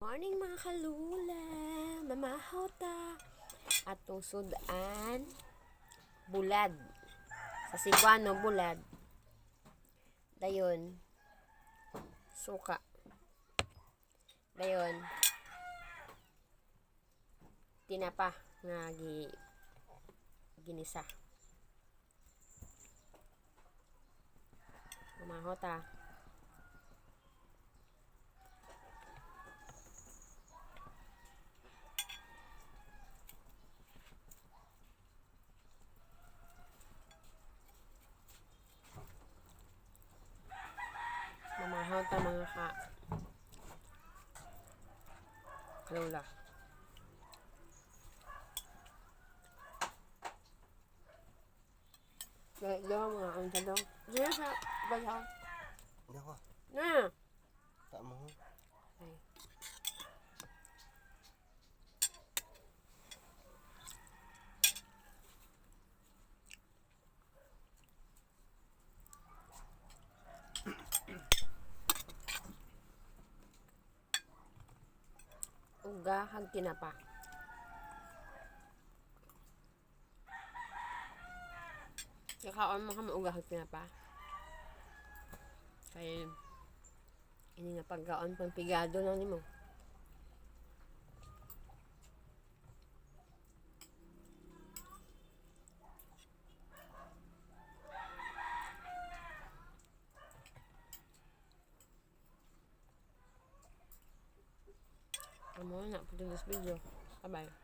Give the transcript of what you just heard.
Morning mga kalula, mamahaw ta at tusudan bulad sa Cebuano bulad dayon suka dayon tinapa nga ginisa mamahaw ta. Mamahaw ta mga kalula. Daw mga unta daw. Diyan sa bayaw. Nako, Na. tak mo. Ay. Uga kag tinapa. Kakaon mo ka mauga kag tinapa. Kaya ini nga pagkaon pampigado lang nimo. Amo na pud this video. Bye-bye.